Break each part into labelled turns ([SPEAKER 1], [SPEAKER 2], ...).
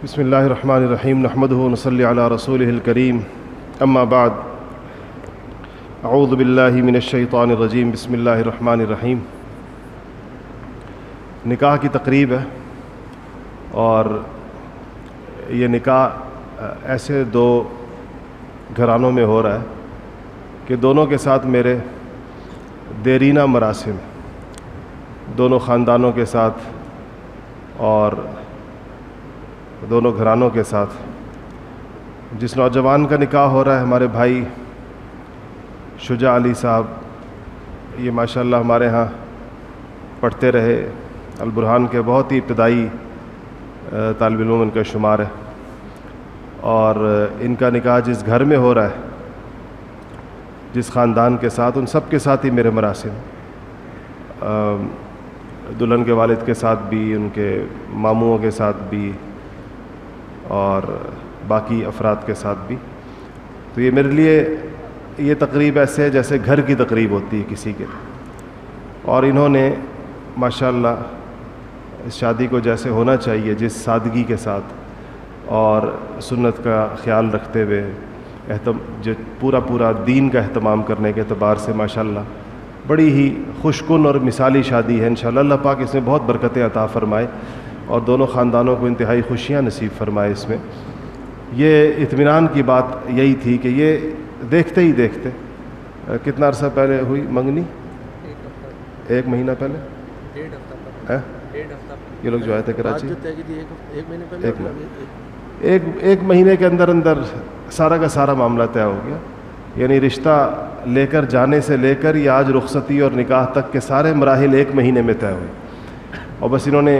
[SPEAKER 1] بسم اللہ الرحمن الرحیم نحمدہ ونصلی علی رسولہ الکریم اما بعد اعوذ باللہ من الشیطان الرجیم بسم اللہ الرحمن الرحیم۔ نکاح کی تقریب ہے اور یہ نکاح ایسے دو گھرانوں میں ہو رہا ہے کہ دونوں کے ساتھ میرے دیرینہ مراسم دونوں خاندانوں کے ساتھ اور دونوں گھرانوں کے ساتھ۔ جس نوجوان کا نکاح ہو رہا ہے ہمارے بھائی شجاع علی صاحب، یہ ماشاءاللہ ہمارے ہاں پڑھتے رہے، البرہان کے بہت ہی ابتدائی طالب علم ان کا شمار ہے، اور ان کا نکاح جس گھر میں ہو رہا ہے جس خاندان کے ساتھ، ان سب کے ساتھ ہی میرے مراسم، دلہن کے والد کے ساتھ بھی، ان کے ماموں کے ساتھ بھی اور باقی افراد کے ساتھ بھی۔ تو یہ میرے لیے یہ تقریب ایسے ہے جیسے گھر کی تقریب ہوتی ہے کسی کے، اور انہوں نے ماشاءاللہ اس شادی کو جیسے ہونا چاہیے، جس سادگی کے ساتھ اور سنت کا خیال رکھتے ہوئے جو پورا دین کا اہتمام کرنے کے اعتبار سے ماشاءاللہ بڑی ہی خوشکن اور مثالی شادی ہے۔ انشاءاللہ اللہ پاک اس میں بہت برکتیں عطا فرمائے اور دونوں خاندانوں کو انتہائی خوشیاں نصیب فرمائے۔ اس میں یہ اطمینان کی بات یہی تھی کہ یہ دیکھتے ہی دیکھتے کتنا عرصہ پہلے ہوئی منگنی؟ ایک مہینہ پہلے، یہ لوگ جو آئے تھے کراچی ایک مہینے کے اندر سارا کا سارا معاملہ طے ہو گیا، یعنی رشتہ لے کر جانے سے لے کر یہ آج رخصتی اور نکاح تک کے سارے مراحل ایک مہینے میں طے ہوئے۔ اور بس انہوں نے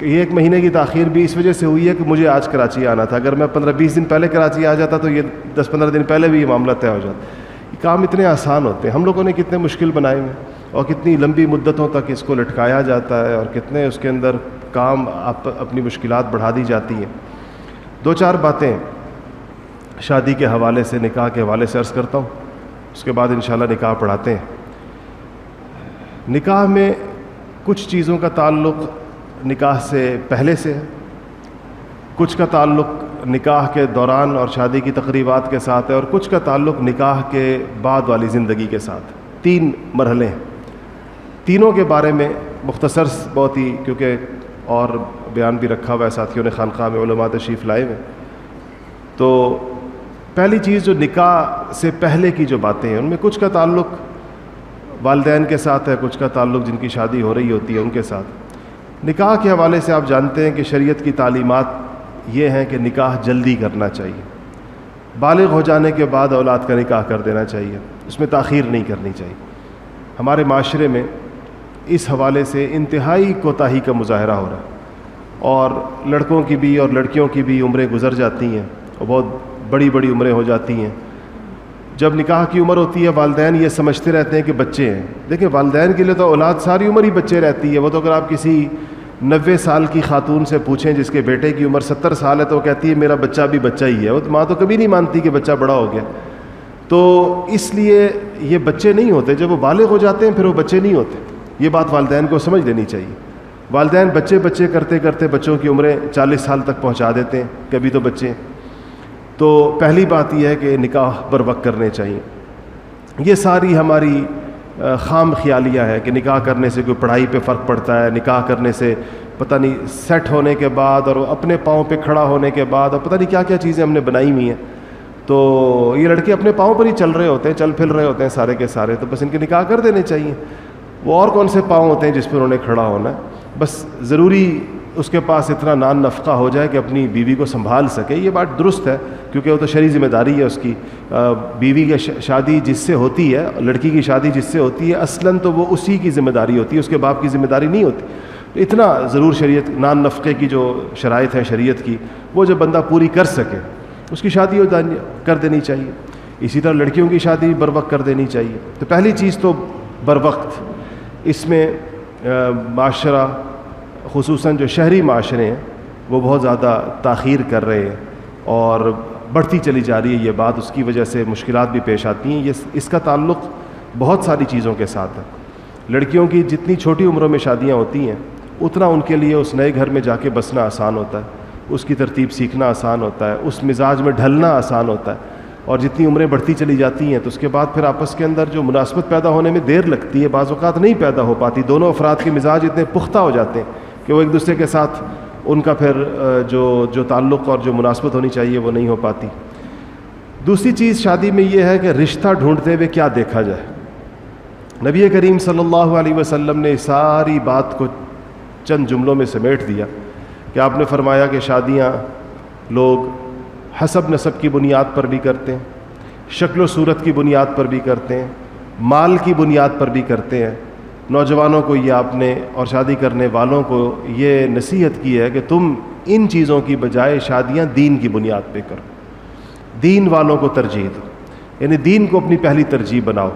[SPEAKER 1] یہ ایک مہینے کی تاخیر بھی اس وجہ سے ہوئی ہے کہ مجھے آج کراچی آنا تھا، اگر میں 15-20 دن پہلے کراچی آ جاتا تو یہ 10-15 دن پہلے بھی یہ معاملہ طے ہو جاتا۔ یہ کام اتنے آسان ہوتے ہیں، ہم لوگوں نے کتنے مشکل بنائے ہوئے اور کتنی لمبی مدتوں تک اس کو لٹکایا جاتا ہے اور کتنے اس کے اندر کام اپنی مشکلات بڑھا دی جاتی ہیں۔ 2-4 باتیں شادی کے حوالے سے، نکاح کے حوالے سے عرض کرتا ہوں، اس کے بعد انشاءاللہ نکاح پڑھاتے ہیں۔ نکاح میں کچھ چیزوں کا تعلق نکاح سے پہلے سے ہے، کچھ کا تعلق نکاح کے دوران اور شادی کی تقریبات کے ساتھ ہے، اور کچھ کا تعلق نکاح کے بعد والی زندگی کے ساتھ۔ 3 مرحلے ہیں، تینوں کے بارے میں مختصر بہت ہی، کیونکہ اور بیان بھی رکھا ہوا ہے، ساتھیوں نے خانقاہ میں علماء تشریف لائے ہوئے۔ تو پہلی چیز جو نکاح سے پہلے کی جو باتیں ہیں، ان میں کچھ کا تعلق والدین کے ساتھ ہے، کچھ کا تعلق جن کی شادی ہو رہی ہوتی ہے ان کے ساتھ۔ نکاح کے حوالے سے آپ جانتے ہیں کہ شریعت کی تعلیمات یہ ہیں کہ نکاح جلدی کرنا چاہیے، بالغ ہو جانے کے بعد اولاد کا نکاح کر دینا چاہیے، اس میں تاخیر نہیں کرنی چاہیے۔ ہمارے معاشرے میں اس حوالے سے انتہائی کوتاہی کا مظاہرہ ہو رہا ہے، اور لڑکوں کی بھی اور لڑکیوں کی بھی عمریں گزر جاتی ہیں اور بہت بڑی عمریں ہو جاتی ہیں۔ جب نکاح کی عمر ہوتی ہے والدین یہ سمجھتے رہتے ہیں کہ بچے ہیں، دیکھیں والدین کے لیے تو اولاد ساری عمر ہی بچے رہتی ہے۔ وہ تو اگر آپ کسی 90 سال کی خاتون سے پوچھیں جس کے بیٹے کی عمر 70 سال ہے تو وہ کہتی ہے میرا بچہ بھی بچہ ہی ہے، وہ ماں تو کبھی نہیں مانتی کہ بچہ بڑا ہو گیا۔ تو اس لیے یہ بچے نہیں ہوتے، جب وہ بالغ ہو جاتے ہیں پھر وہ بچے نہیں ہوتے۔ یہ بات والدین کو سمجھ لینی چاہیے۔ والدین بچے کرتے کرتے بچوں کی عمریں 40 سال تک پہنچا دیتے ہیں، کبھی تو بچے۔ تو پہلی بات یہ ہے کہ نکاح بر وقت کرنے چاہیے۔ یہ ساری ہماری خام خیالیہ ہے کہ نکاح کرنے سے کوئی پڑھائی پہ فرق پڑتا ہے، نکاح کرنے سے پتہ نہیں سیٹ ہونے کے بعد اور اپنے پاؤں پہ کھڑا ہونے کے بعد اور پتہ نہیں کیا کیا چیزیں ہم نے بنائی ہوئی ہیں۔ تو یہ لڑکے اپنے پاؤں پر ہی چل رہے ہوتے ہیں، چل پھر رہے ہوتے ہیں سارے کے سارے، تو بس ان کے نکاح کر دینے چاہیے۔ وہ اور کون سے پاؤں ہوتے ہیں جس پہ انہوں نے کھڑا ہونا ہے؟ بس ضروری اس کے پاس اتنا نان نفقہ ہو جائے کہ اپنی بیوی کو سنبھال سکے۔ یہ بات درست ہے کیونکہ وہ تو شرعی ذمہ داری ہے اس کی۔ بیوی کی شادی جس سے ہوتی ہے، لڑکی کی شادی جس سے ہوتی ہے، اصلاً تو وہ اسی کی ذمہ داری ہوتی ہے، اس کے باپ کی ذمہ داری نہیں ہوتی۔ تو اتنا ضرور شریعت نان نفقے کی جو شرائط ہے شریعت کی، وہ جب بندہ پوری کر سکے اس کی شادی کر دینی چاہیے۔ اسی طرح لڑکیوں کی شادی بر وقت کر دینی چاہیے۔ تو پہلی چیز تو بر وقت۔ اس میں معاشرہ خصوصاً جو شہری معاشرے ہیں وہ بہت زیادہ تاخیر کر رہے ہیں اور بڑھتی چلی جا رہی ہے یہ بات، اس کی وجہ سے مشکلات بھی پیش آتی ہیں۔ اس کا تعلق بہت ساری چیزوں کے ساتھ ہے۔ لڑکیوں کی جتنی چھوٹی عمروں میں شادیاں ہوتی ہیں اتنا ان کے لیے اس نئے گھر میں جا کے بسنا آسان ہوتا ہے، اس کی ترتیب سیکھنا آسان ہوتا ہے، اس مزاج میں ڈھلنا آسان ہوتا ہے، اور جتنی عمریں بڑھتی چلی جاتی ہیں تو اس کے بعد پھر آپس کے اندر جو مناسبت پیدا ہونے میں دیر لگتی ہے، بعض اوقات نہیں پیدا ہو پاتی. دونوں افراد کے مزاج اتنے پختہ ہو جاتے ہیں کہ وہ ایک دوسرے کے ساتھ ان کا پھر جو تعلق اور جو مناسبت ہونی چاہیے وہ نہیں ہو پاتی. دوسری چیز شادی میں یہ ہے کہ رشتہ ڈھونڈتے ہوئے کیا دیکھا جائے. نبی کریم صلی اللہ علیہ وسلم نے ساری بات کو چند جملوں میں سمیٹ دیا کہ آپ نے فرمایا کہ شادیاں لوگ حسب نسب کی بنیاد پر بھی کرتے ہیں، شکل و صورت کی بنیاد پر بھی کرتے ہیں، مال کی بنیاد پر بھی کرتے ہیں. نوجوانوں کو یہ آپ نے اور شادی کرنے والوں کو یہ نصیحت کی ہے کہ تم ان چیزوں کی بجائے شادیاں دین کی بنیاد پہ کرو، دین والوں کو ترجیح دو، یعنی دین کو اپنی پہلی ترجیح بناؤ.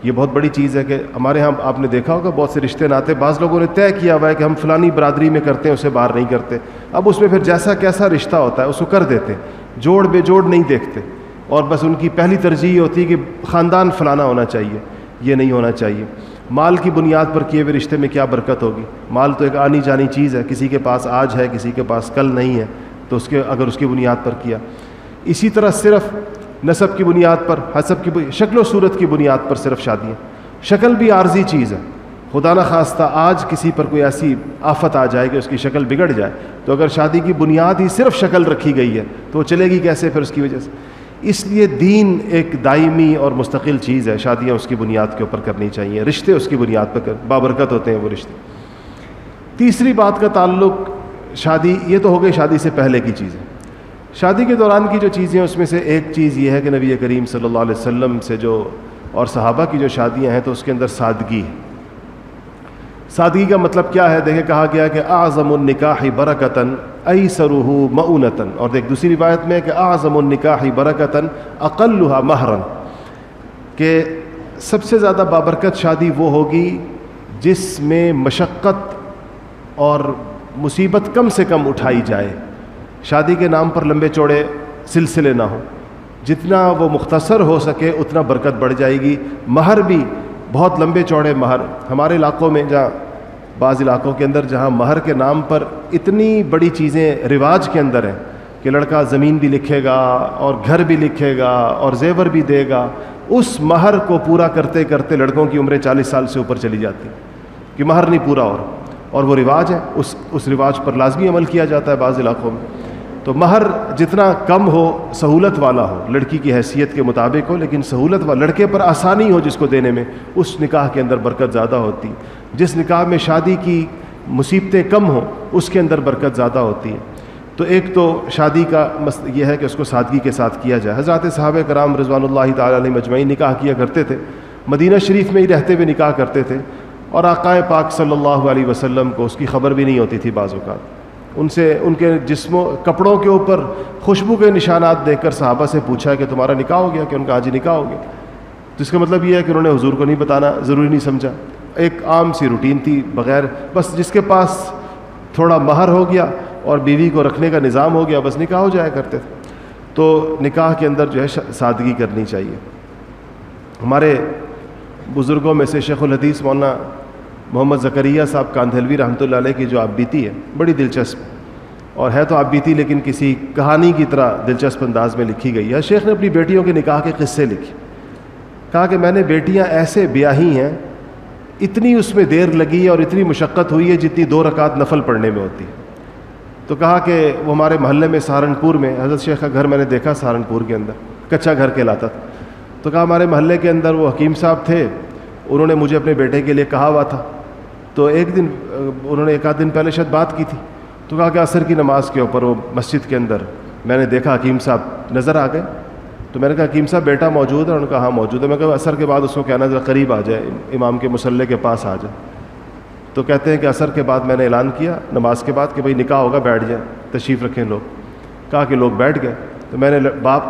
[SPEAKER 1] یہ بہت بڑی چیز ہے کہ ہمارے ہاں آپ نے دیکھا ہوگا بہت سے رشتے ناتے بعض لوگوں نے طے کیا ہوا ہے کہ ہم فلانی برادری میں کرتے ہیں، اسے باہر نہیں کرتے. اب اس میں پھر جیسا کیسا رشتہ ہوتا ہے اس کو کر دیتے، جوڑ بے جوڑ نہیں دیکھتے، اور بس ان کی پہلی ترجیح یہ ہوتی ہے کہ خاندان فلانا ہونا چاہیے. یہ نہیں ہونا چاہیے. مال کی بنیاد پر کیے ہوئے رشتے میں کیا برکت ہوگی؟ مال تو ایک آنی جانی چیز ہے، کسی کے پاس آج ہے کسی کے پاس کل نہیں ہے، تو اگر اس کی بنیاد پر کیا. اسی طرح صرف نسب کی بنیاد پر، شکل و صورت کی بنیاد پر صرف شادیاں. شکل بھی عارضی چیز ہے، خدا نہ خواستہ آج کسی پر کوئی ایسی آفت آ جائے کہ اس کی شکل بگڑ جائے، تو اگر شادی کی بنیاد ہی صرف شکل رکھی گئی ہے تو وہ چلے گی کیسے پھر اس کی وجہ سے. اس لیے دین ایک دائمی اور مستقل چیز ہے، شادیاں اس کی بنیاد کے اوپر کرنی چاہیے، رشتے اس کی بنیاد پر بابرکت ہوتے ہیں وہ رشتے. تیسری بات کا تعلق شادی، یہ تو ہو گئی شادی سے پہلے کی چیزیں. شادی کے دوران کی جو چیزیں اس میں سے ایک چیز یہ ہے کہ نبی کریم صلی اللہ علیہ وسلم سے اور صحابہ کی جو شادیاں ہیں تو اس کے اندر سادگی ہے. سادگی کا مطلب کیا ہے؟ دیکھیں کہا گیا کہ اعظم النکاح برکتاً ایسرہ مؤونۃ، اور ایک دوسری روایت میں کہ اعظم النکاح برکتاً اقلھا مہرا، کہ سب سے زیادہ بابرکت شادی وہ ہوگی جس میں مشقت اور مصیبت کم سے کم اٹھائی جائے. شادی کے نام پر لمبے چوڑے سلسلے نہ ہوں، جتنا وہ مختصر ہو سکے اتنا برکت بڑھ جائے گی. مہر بھی بہت لمبے چوڑے مہر، ہمارے علاقوں میں جہاں بعض علاقوں کے اندر جہاں مہر کے نام پر اتنی بڑی چیزیں رواج کے اندر ہیں کہ لڑکا زمین بھی لکھے گا اور گھر بھی لکھے گا اور زیور بھی دے گا، اس مہر کو پورا کرتے کرتے لڑکوں کی عمریں 40 سال سے اوپر چلی جاتی کہ مہر نہیں پورا ہو رہا، اور وہ رواج ہے، اس رواج پر لازمی عمل کیا جاتا ہے بعض علاقوں میں. تو مہر جتنا کم ہو، سہولت والا ہو، لڑکی کی حیثیت کے مطابق ہو، لیکن سہولت والا، لڑکے پر آسانی ہو جس کو دینے میں، اس نکاح کے اندر برکت زیادہ ہوتی. جس نکاح میں شادی کی مصیبتیں کم ہوں اس کے اندر برکت زیادہ ہوتی ہے. تو ایک تو شادی کا یہ ہے کہ اس کو سادگی کے ساتھ کیا جائے. حضرات صحابہ کرام رضوان اللہ تعالی علیہم اجمعین نکاح کیا کرتے تھے، مدینہ شریف میں ہی رہتے ہوئے نکاح کرتے تھے، اور آقا پاک صلی اللہ علیہ وسلم کو اس کی خبر بھی نہیں ہوتی تھی. بعض اوقات ان کے جسموں کپڑوں کے اوپر خوشبو کے نشانات دیکھ کر صحابہ سے پوچھا کہ تمہارا نکاح ہو گیا؟ کہ ان کا حاجی نکاح ہو گیا. تو اس کا مطلب یہ ہے کہ انہوں نے حضور کو نہیں بتانا ضروری نہیں سمجھا، ایک عام سی روٹین تھی، بغیر بس جس کے پاس تھوڑا مہر ہو گیا اور بیوی کو رکھنے کا نظام ہو گیا بس نکاح ہو جایا کرتے تھے. تو نکاح کے اندر جو ہے سادگی کرنی چاہیے. ہمارے بزرگوں میں سے شیخ الحدیث مولانا محمد زکریا صاحب کاندھلوی رحمۃ اللہ علیہ کی جو آپ بیتی ہے بڑی دلچسپ، اور ہے تو آپ بیتی لیکن کسی کہانی کی طرح دلچسپ انداز میں لکھی گئی ہے. شیخ نے اپنی بیٹیوں کے نکاح کے قصے لکھے، کہا کہ میں نے بیٹیاں ایسے بیاہی ہیں، اتنی اس میں دیر لگی اور اتنی مشقت ہوئی ہے جتنی 2 رکعت نفل پڑھنے میں ہوتی ہے. تو کہا کہ وہ ہمارے محلے میں سہارنپور میں حضرت شیخ کا گھر میں نے دیکھا، سہارنپور کے اندر کچا گھر کہلاتا تھا. تو کہا ہمارے محلے کے اندر وہ حکیم صاحب تھے، انہوں نے مجھے اپنے بیٹے کے لیے کہا ہوا تھا. تو ایک دن انہوں نے 1 آدھ دن پہلے شاید بات کی تھی، تو کہا کہ عصر کی نماز کے اوپر وہ مسجد کے اندر میں نے دیکھا حکیم صاحب نظر آ گئے. تو میں نے کہا حکیم صاحب بیٹا موجود ہے؟ انہوں نے کہا ہاں موجود ہے. میں کہا عصر کے بعد اس کو کہنا ذرا قریب آ جائے، امام کے مصلی کے پاس آ جائے. تو کہتے ہیں کہ عصر کے بعد میں نے اعلان کیا نماز کے بعد کہ بھائی نکاح ہوگا، بیٹھ جائیں، تشریف رکھیں لوگ. کہا کہ لوگ بیٹھ گئے. تو میں نے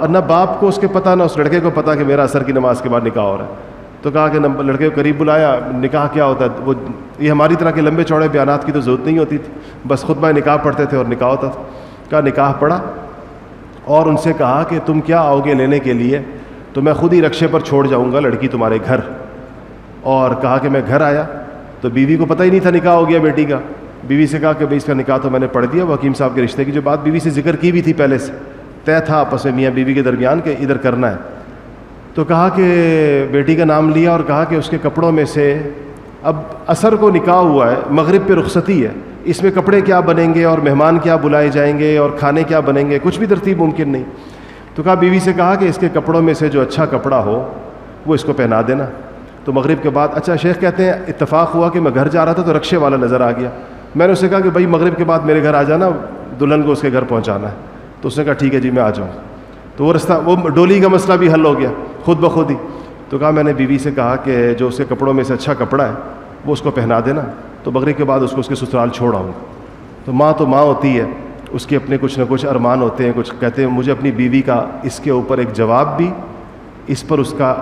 [SPEAKER 1] نہ باپ کو اس کے پتہ نہ اس لڑکے کو پتہ کہ میرا عصر کی نماز کے بعد نکاح ہو رہا ہے. تو کہا کہ لڑکے کو قریب بلایا، نکاح کیا ہوتا ہے؟ وہ یہ ہماری طرح کے لمبے چوڑے بیانات کی تو ضرورت نہیں ہوتی تھی، بس خطبہ نکاح پڑھتے تھے اور نکاح ہوتا تھا. کہا نکاح پڑھا اور ان سے کہا کہ تم کیا آؤ گے لینے کے لیے؟ تو میں خود ہی رکشے پر چھوڑ جاؤں گا لڑکی تمہارے گھر. اور کہا کہ میں گھر آیا تو بیوی کو پتہ ہی نہیں تھا نکاح ہو گیا بیٹی کا. بیوی سے کہا کہ بھائی اس کا نکاح تو میں نے پڑھ دیا. وہ حکیم صاحب کے رشتے کی جو بات بیوی سے ذکر کی بھی تھی پہلے سے, طے تھا آپس میں میاں بیوی کے درمیان کہ ادھر کرنا ہے. تو کہا کہ بیٹی کا نام لیا اور کہا کہ اس کے کپڑوں میں سے, اب عصر کو نکاح ہوا ہے, مغرب پہ رخصتی ہے, اس میں کپڑے کیا بنیں گے اور مہمان کیا بلائے جائیں گے اور کھانے کیا بنیں گے, کچھ بھی ترتیب ممکن نہیں. تو کہا بیوی سے کہا کہ اس کے کپڑوں میں سے جو اچھا کپڑا ہو وہ اس کو پہنا دینا. تو مغرب کے بعد, اچھا شیخ کہتے ہیں اتفاق ہوا کہ میں گھر جا رہا تھا تو رکشے والا نظر آ گیا. میں نے اس سے کہا کہ بھائی مغرب کے بعد میرے گھر آ جانا, دلہن کو اس کے گھر پہنچانا ہے. تو اس نے کہا ٹھیک ہے جی میں آ جاؤں. تو وہ رستہ, وہ ڈولی کا مسئلہ بھی حل ہو گیا خود بخود ہی. تو کہا میں نے بیوی سے کہا کہ جو اس کے کپڑوں میں سے اچھا کپڑا ہے وہ اس کو پہنا دینا, تو مغرب کے بعد اس کو اس کے سسرال چھوڑ آؤں. تو ماں ہوتی ہے, اس کے اپنے کچھ نہ کچھ ارمان ہوتے ہیں. کچھ کہتے ہیں مجھے اپنی بیوی کا اس کے اوپر ایک جواب بھی, اس پر اس کا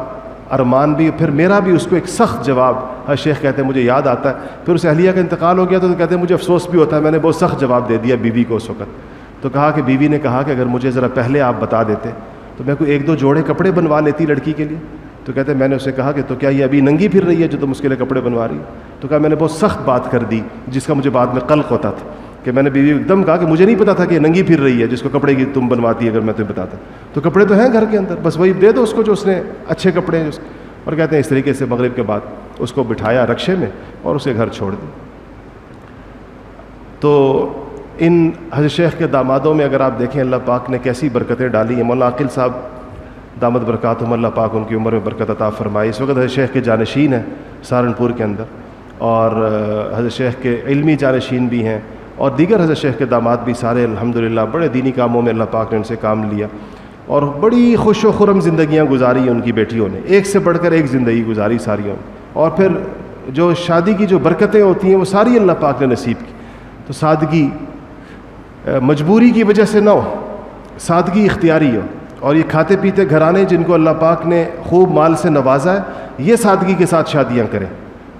[SPEAKER 1] ارمان بھی, پھر میرا بھی اس کو ایک سخت جواب. ہر شیخ کہتے ہیں مجھے یاد آتا ہے پھر اس اہلیہ کا انتقال ہو گیا تو کہتے ہیں مجھے افسوس بھی ہوتا ہے, میں نے بہت سخت جواب دے دیا بیوی کو اس وقت. تو کہا کہ بیوی نے کہا کہ اگر مجھے ذرا پہلے آپ بتا دیتے تو میں کوئی 1-2 جوڑے کپڑے بنوا لیتی لڑکی کے لیے. تو کہتے ہیں میں نے اسے کہا کہ تو کیا یہ ابھی ننگی پھر رہی ہے جو تم اس کے لیے کپڑے بنوا رہی. تو کہا میں نے بہت سخت بات کر دی جس کا مجھے بعد میں قلق ہوتا تھا, کہ میں نے بیوی ایک دم کہا کہ مجھے نہیں پتا تھا کہ یہ ننگی پھر رہی ہے جس کو کپڑے کی تم بنواتی ہے, اگر میں تمہیں بتاتا تو کپڑے تو ہیں گھر کے اندر, بس وہی دے دو اس کو جو اس نے اچھے کپڑے ہیں. اور کہتے ہیں اس طریقے سے مغرب کے بعد اس کو بٹھایا رکشے میں اور اسے گھر چھوڑ دی. تو ان حضرت شیخ کے دامادوں میں اگر آپ دیکھیں اللہ پاک نے کیسی برکتیں ڈالی ہیں. مولانا عاقل صاحب دامت برکاتہم, اللہ پاک ان کی عمر میں برکت عطا فرمائے, اس وقت حضرت شیخ کے جانشین ہیں سہارنپور کے اندر, اور حضرت شیخ کے علمی جانشین بھی ہیں, اور دیگر حضرت شیخ کے داماد بھی سارے الحمدللہ بڑے دینی کاموں میں اللہ پاک نے ان سے کام لیا, اور بڑی خوش و خرم زندگیاں گزاری ان کی بیٹیوں نے, ایک سے بڑھ کر ایک زندگی گزاری ساریوں نے. اور پھر جو شادی کی جو برکتیں ہوتی ہیں وہ ساری اللہ پاک نے نصیب کی. تو سادگی مجبوری کی وجہ سے نہ ہو, سادگی اختیاری ہو. اور یہ کھاتے پیتے گھرانے جن کو اللہ پاک نے خوب مال سے نوازا ہے, یہ سادگی کے ساتھ شادیاں کریں,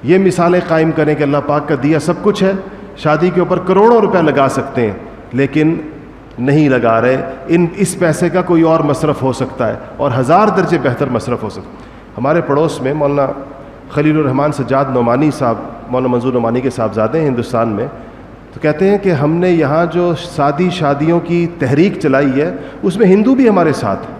[SPEAKER 1] یہ مثالیں قائم کریں کہ اللہ پاک کا دیا سب کچھ ہے, شادی کے اوپر کروڑوں روپے لگا سکتے ہیں لیکن نہیں لگا رہے. اس پیسے کا کوئی اور مصرف ہو سکتا ہے اور 1000 درجے بہتر مصرف ہو سکتا ہے. ہمارے پڑوس میں مولانا خلیل الرحمان سجاد نعمانی صاحب, مولانا منظور نعمانی کے صاحبزادے ہیں ہندوستان میں, تو کہتے ہیں کہ ہم نے یہاں جو سادی شادیوں کی تحریک چلائی ہے اس میں ہندو بھی ہمارے ساتھ ہیں.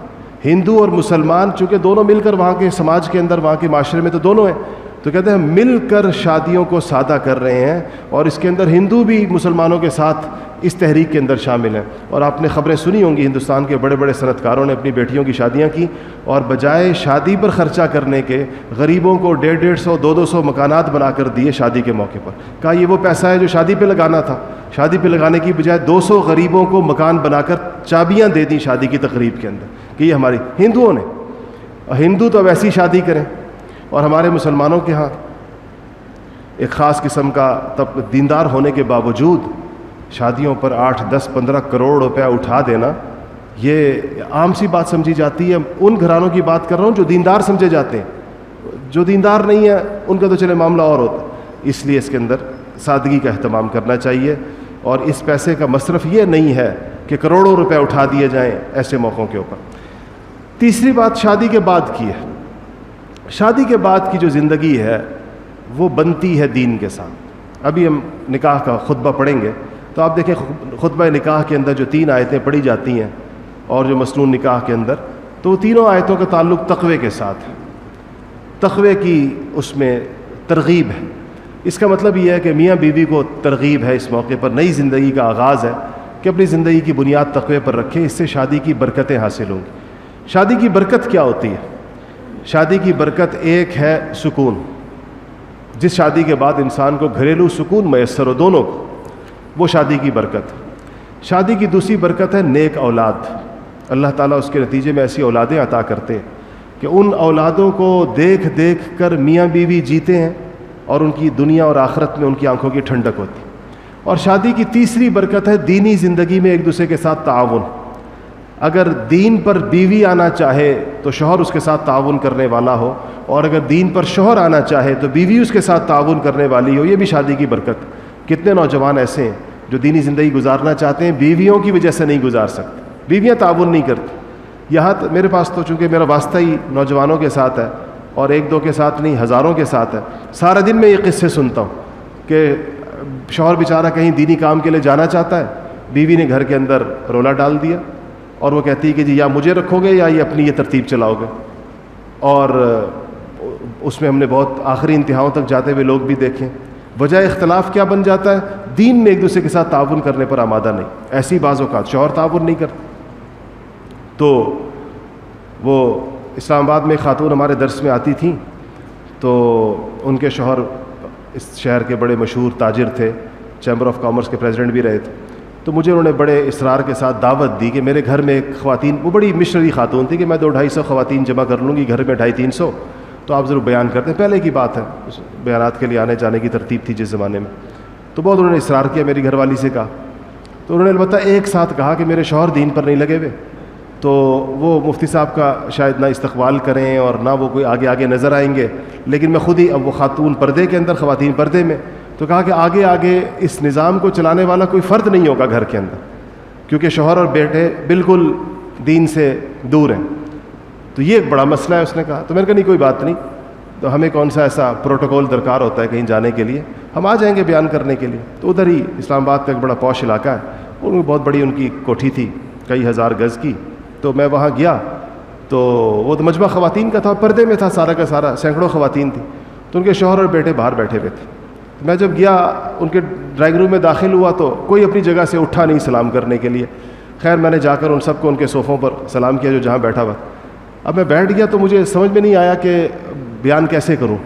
[SPEAKER 1] ہندو اور مسلمان چونکہ دونوں مل کر وہاں کے سماج کے اندر, وہاں کے معاشرے میں تو دونوں ہیں, تو کہتے ہیں ہم مل کر شادیوں کو سادہ کر رہے ہیں, اور اس کے اندر ہندو بھی مسلمانوں کے ساتھ اس تحریک کے اندر شامل ہیں. اور آپ نے خبریں سنی ہوں گی ہندوستان کے بڑے بڑے صنعت کاروں نے اپنی بیٹیوں کی شادیاں کی, اور بجائے شادی پر خرچہ کرنے کے غریبوں کو 150-150 200 مکانات بنا کر دیے شادی کے موقع پر. کہا یہ وہ پیسہ ہے جو شادی پہ لگانا تھا, شادی پہ لگانے کی بجائے 200 غریبوں کو مکان بنا کر چابیاں دے دیں شادی کی تقریب کے اندر, کہ یہ ہماری ہندوؤں نے. اور ہندو تو ویسی شادی کریں, اور ہمارے مسلمانوں کے ہاں ایک خاص قسم کا دیندار ہونے کے باوجود شادیوں پر 8-10-15 کروڑ روپے اٹھا دینا یہ عام سی بات سمجھی جاتی ہے. ان گھرانوں کی بات کر رہا ہوں جو دیندار سمجھے جاتے ہیں, جو دیندار نہیں ہے ان کا تو چلے معاملہ اور ہوتا ہے. اس لیے اس کے اندر سادگی کا اہتمام کرنا چاہیے, اور اس پیسے کا مصرف یہ نہیں ہے کہ کروڑوں روپے اٹھا دیے جائیں ایسے موقعوں کے اوپر. تیسری بات شادی کے بعد کی ہے. شادی کے بعد کی جو زندگی ہے وہ بنتی ہے دین کے ساتھ. ابھی ہم نکاح کا خطبہ پڑھیں گے تو آپ دیکھیں خطبہ نکاح کے اندر جو 3 آیتیں پڑھی جاتی ہیں اور جو مسنون نکاح کے اندر, تو وہ تینوں آیتوں کا تعلق تقوی کے ساتھ ہے. تقوی کی اس میں ترغیب ہے. اس کا مطلب یہ ہے کہ میاں بیوی کو ترغیب ہے اس موقع پر, نئی زندگی کا آغاز ہے, کہ اپنی زندگی کی بنیاد تقوی پر رکھیں, اس سے شادی کی برکتیں حاصل ہوں گی. شادی کی برکت کیا ہوتی ہے؟ شادی کی برکت ایک ہے سکون. جس شادی کے بعد انسان کو گھریلو سکون میسر ہو دونوں کو, وہ شادی کی برکت. شادی کی دوسری برکت ہے نیک اولاد. اللہ تعالیٰ اس کے نتیجے میں ایسی اولادیں عطا کرتے ہیں کہ ان اولادوں کو دیکھ دیکھ کر میاں بیوی جیتے ہیں, اور ان کی دنیا اور آخرت میں ان کی آنکھوں کی ٹھنڈک ہوتی. اور شادی کی تیسری برکت ہے دینی زندگی میں ایک دوسرے کے ساتھ تعاون. اگر دین پر بیوی آنا چاہے تو شوہر اس کے ساتھ تعاون کرنے والا ہو, اور اگر دین پر شوہر آنا چاہے تو بیوی اس کے ساتھ تعاون کرنے والی ہو. یہ بھی شادی کی برکت. کتنے نوجوان ایسے ہیں جو دینی زندگی گزارنا چاہتے ہیں, بیویوں کی وجہ سے نہیں گزار سکتے, بیویاں تعاون نہیں کرتی. یہاں میرے پاس تو چونکہ میرا واسطہ ہی نوجوانوں کے ساتھ ہے, اور 1-2 کے ساتھ نہیں ہزاروں کے ساتھ ہے, سارا دن میں یہ قصے سنتا ہوں کہ شوہر بیچارہ کہیں دینی کام کے لیے جانا چاہتا ہے، بیوی نے گھر کے اندر رولا ڈال دیا اور وہ کہتی ہے کہ جی یا مجھے رکھو گے یا یہ اپنی یہ ترتیب چلاؤ گے. اور اس میں ہم نے بہت آخری انتہاؤں تک جاتے ہوئے لوگ بھی دیکھیں. وجہ اختلاف کیا بن جاتا ہے؟ دین میں ایک دوسرے کے ساتھ تعاون کرنے پر آمادہ نہیں. ایسی بعض اوقات شوہر تعاون نہیں کرتے. تو وہ اسلام آباد میں خاتون ہمارے درس میں آتی تھیں، تو ان کے شوہر اس شہر کے بڑے مشہور تاجر تھے، چیمبر آف کامرس کے پریزیڈنٹ بھی رہے تھے. تو مجھے انہوں نے بڑے اصرار کے ساتھ دعوت دی کہ میرے گھر میں ایک خواتین، وہ بڑی مشنری خاتون تھی، کہ میں 200-250 خواتین جمع کر لوں گی گھر میں 250-300، تو آپ ضرور بیان کرتے ہیں. پہلے کی بات ہے، اس بیانات کے لیے آنے جانے کی ترتیب تھی جس زمانے میں. تو بہت انہوں نے اصرار کیا، میری گھر والی سے کہا. تو انہوں نے البتہ ایک ساتھ کہا کہ میرے شوہر دین پر نہیں لگے ہوئے، تو وہ مفتی صاحب کا شاید نہ استقبال کریں اور نہ وہ کوئی آگے نظر آئیں گے، لیکن میں خود ہی، اب وہ خاتون پردے کے اندر، خواتین پردے میں، تو کہا کہ آگے اس نظام کو چلانے والا کوئی فرد نہیں ہوگا گھر کے اندر، کیونکہ شوہر اور بیٹے بالکل دین سے دور ہیں. تو یہ ایک بڑا مسئلہ ہے، اس نے کہا. تو میں نے کہا نہیں کوئی بات نہیں، تو ہمیں کون سا ایسا پروٹوکول درکار ہوتا ہے کہیں جانے کے لیے، ہم آ جائیں گے بیان کرنے کے لیے. تو ادھر ہی اسلام آباد کا ایک بڑا پوش علاقہ ہے، ان میں بہت بڑی ان کی کوٹھی تھی، کئی ہزار گز کی. تو میں وہاں گیا تو وہ تو مجمع خواتین کا تھا، پردے میں تھا سارا کا سارا، سینکڑوں خواتین تھیں. تو ان کے شوہر اور بیٹے باہر بیٹھے ہوئے تھے. میں جب گیا ان کے ڈرائنگ روم میں داخل ہوا تو کوئی اپنی جگہ سے اٹھا نہیں سلام کرنے کے لیے. خیر میں نے جا کر ان سب کو ان کے صوفوں پر سلام کیا جو جہاں بیٹھا ہوا. اب میں بیٹھ گیا تو مجھے سمجھ میں نہیں آیا کہ بیان کیسے کروں.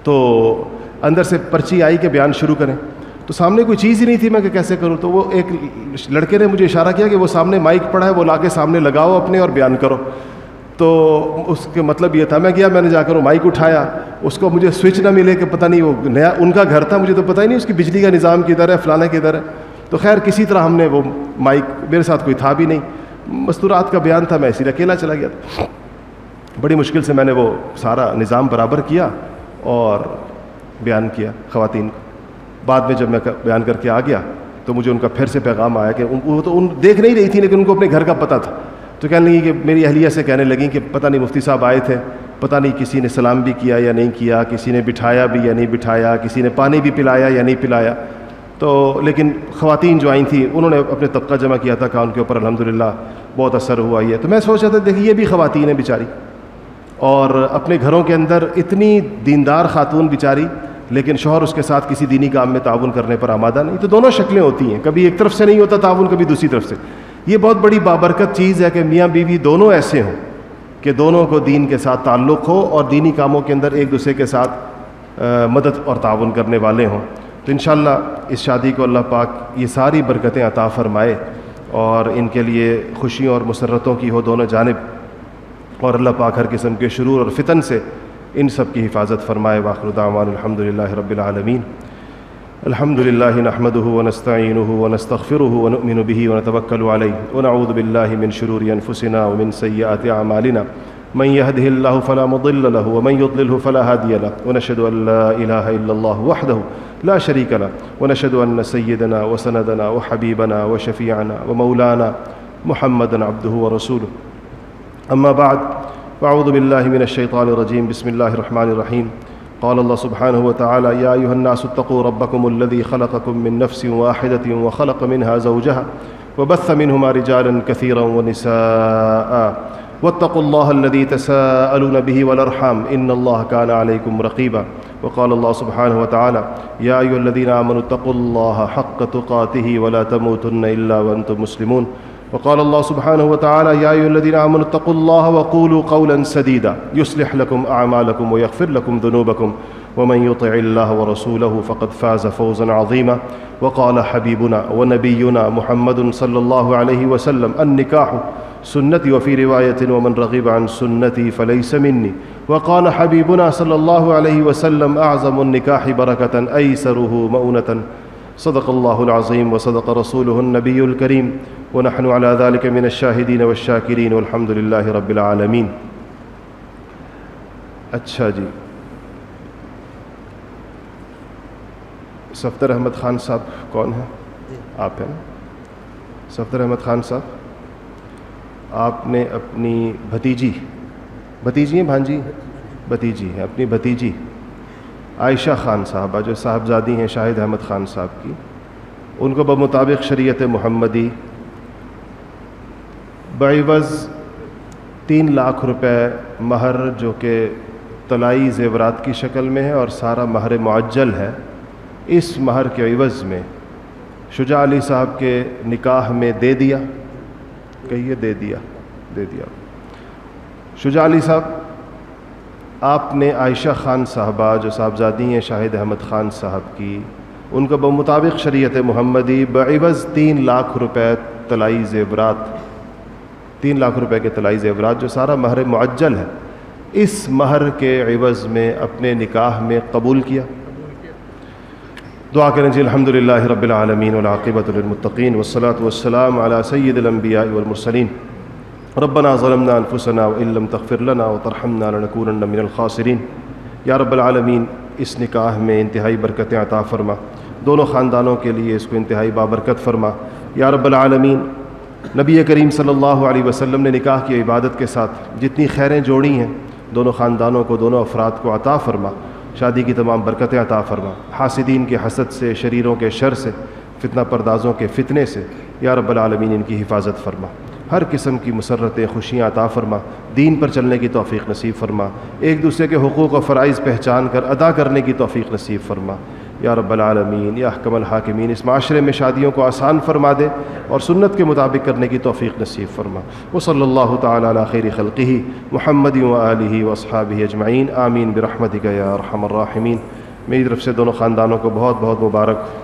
[SPEAKER 1] تو اندر سے پرچی آئی کہ بیان شروع کریں. تو سامنے کوئی چیز ہی نہیں تھی، میں کہ کیسے کروں. تو وہ ایک لڑکے نے مجھے اشارہ کیا کہ وہ سامنے مائک پڑا ہے، وہ لا کے سامنے لگاؤ اپنے اور بیان کرو. تو اس کے مطلب یہ تھا. میں گیا، میں نے جا کر وہ مائک اٹھایا. اس کو مجھے سوئچ نہ ملے کہ پتہ نہیں وہ نیا ان کا گھر تھا، مجھے تو پتہ ہی نہیں اس کی بجلی کا نظام کدھر ہے، فلانا کدھر ہے. تو خیر کسی طرح ہم نے وہ مائک، میرے ساتھ کوئی تھا بھی نہیں، مستورات کا بیان تھا، میں اسی اکیلا چلا گیا تھا. بڑی مشکل سے میں نے وہ سارا نظام برابر کیا اور بیان کیا خواتین کو. بعد میں جب میں بیان کر کے آ گیا تو مجھے ان کا پھر سے پیغام آیا کہ وہ تو ان دیکھ نہیں رہی تھی لیکن ان کو اپنے گھر کا پتہ تھا. تو کہنے لگی کہ میری اہلیہ سے کہنے لگیں کہ پتہ نہیں مفتی صاحب آئے تھے، پتہ نہیں کسی نے سلام بھی کیا یا نہیں کیا، کسی نے بٹھایا بھی یا نہیں بٹھایا، کسی نے پانی بھی پلایا یا نہیں پلایا. تو لیکن خواتین جو آئی تھیں انہوں نے اپنے طبقہ جمع کیا تھا، کہا ان کے اوپر الحمدللہ بہت اثر ہوا یہ. تو میں سوچ رہا تھا دیکھیے یہ بھی خواتین ہیں بیچاری، اور اپنے گھروں کے اندر اتنی دیندار خاتون بیچاری، لیکن شوہر اس کے ساتھ کسی دینی کام میں تعاون کرنے پر آمادہ نہیں. تو دونوں شکلیں ہوتی ہیں، کبھی ایک طرف سے نہیں ہوتا تعاون، کبھی دوسری طرف سے. یہ بہت بڑی بابرکت چیز ہے کہ میاں بیوی دونوں ایسے ہوں کہ دونوں کو دین کے ساتھ تعلق ہو اور دینی کاموں کے اندر ایک دوسرے کے ساتھ مدد اور تعاون کرنے والے ہوں. تو انشاءاللہ اس شادی کو اللہ پاک یہ ساری برکتیں عطا فرمائے اور ان کے لیے خوشیوں اور مسرتوں کی ہو دونوں جانب، اور اللہ پاک ہر قسم کے شرور اور فتن سے ان سب کی حفاظت فرمائے. وآخر دعوانا الحمدللہ رب العالمین. الحمد لله نحمده ونستعينه ونستغفره ونؤمن به ونتوكل عليه ونعوذ بالله من شرور أنفسنا ومن سيئات أعمالنا من يهده الله فلا مضل له ومن يضلله فلا هادي له ونشهد أن لا إله إلا الله وحده لا شريك له ونشهد أن سيدنا وسندنا وحبيبنا وشفيعنا ومولانا محمدا عبده ورسوله. أما بعد فأعوذ بالله من الشيطان الرجيم. بسم الله الرحمن الرحيم. قال الله سبحانه وتعالى يا أيها الناس اتقوا ربكم الذي خلقكم من نفس واحدة وخلق منها زوجها وبث منهما رجالا كثيرا ونساء واتقوا الله الذي تساءلون به والأرحام إن الله كان عليكم رقيبا. وقال الله سبحانه وتعالى يا أيها الذين آمنوا اتقوا الله حق تقاته ولا تموتن إلا وأنتم مسلمون. وقال الله سبحانه وتعالى يا أيها الذين آمنوا اتقوا الله وقولوا قولا سديدا يصلح لكم أعمالكم ويغفر لكم ذنوبكم ومن يطع الله ورسوله فقد فاز فوزا عظيما. وقال حبيبنا ونبينا محمد صلى الله عليه وسلم النكاح سنتي وفي رواية ومن رغب عن سنتي فليس مني. وقال حبيبنا صلى الله عليه وسلم أعظم النكاح بركة أيسره مؤونة. صدق الله العظيم وصدق رسوله النبي الكريم ونحن على ذلك من الشاهدين والشاكرين والحمد لله رب العالمين. اچھا جی، صفدر احمد خان صاحب کون ہیں؟ آپ ہیں نا صفدر احمد خان صاحب؟ آپ نے اپنی بھتیجی ہیں، بھانجی بھتیجی ہے، اپنی بھتیجی عائشہ خان صاحبہ جو صاحبزادی ہیں شاہد احمد خان صاحب کی، ان کو بمطابق شریعت محمدی بعوض 3 لاکھ روپے مہر جو کہ طلائی زیورات کی شکل میں ہے اور سارا مہر معجل ہے، اس مہر کے عوض میں شجاع علی صاحب کے نکاح میں دے دیا، کہیے دے دیا شجاع علی صاحب، آپ نے عائشہ خان صاحبہ جو صاحبزادی ہیں شاہد احمد خان صاحب کی، ان کو بمطابق شریعت محمدی بعوض 3 لاکھ روپے طلائی زیورات، 3 لاکھ روپے کے طلائی زیورات جو سارا مہر معجل ہے، اس مہر کے عوض میں اپنے نکاح میں قبول کیا۔ دعا کریں جی الحمدللہ رب العالمین والعاقبۃ للمتقین والصلاة والسلام علی سید الانبیاء والمرسلین ربنا ظلمنا انفسنا وان لم تغفر لنا وترحمنا لنکونن من الخاسرین۔ یا رب العالمین اس نکاح میں انتہائی برکتیں عطا فرما، دونوں خاندانوں کے لیے اس کو انتہائی بابرکت فرما۔ یا رب العالمین نبی کریم صلی اللہ علیہ وسلم نے نکاح کی عبادت کے ساتھ جتنی خیریں جوڑی ہیں دونوں خاندانوں کو، دونوں افراد کو عطا فرما، شادی کی تمام برکتیں عطا فرما، حاسدین کے حسد سے، شریروں کے شر سے، فتنہ پردازوں کے فتنے سے یا رب العالمین ان کی حفاظت فرما، ہر قسم کی مسرتیں خوشیاں عطا فرما، دین پر چلنے کی توفیق نصیب فرما، ایک دوسرے کے حقوق و فرائض پہچان کر ادا کرنے کی توفیق نصیب فرما یا رب العالمین۔ یا احکم الحاکمین اس معاشرے میں شادیوں کو آسان فرما دے اور سنت کے مطابق کرنے کی توفیق نصیب فرما۔ وصلی اللہ تعالی علی خیر خلقہ محمد وآلہ واصحابہ اجمعین، آمین برحمتک یا ارحم الراحمین۔ میری طرف سے دونوں خاندانوں کو بہت بہت مبارک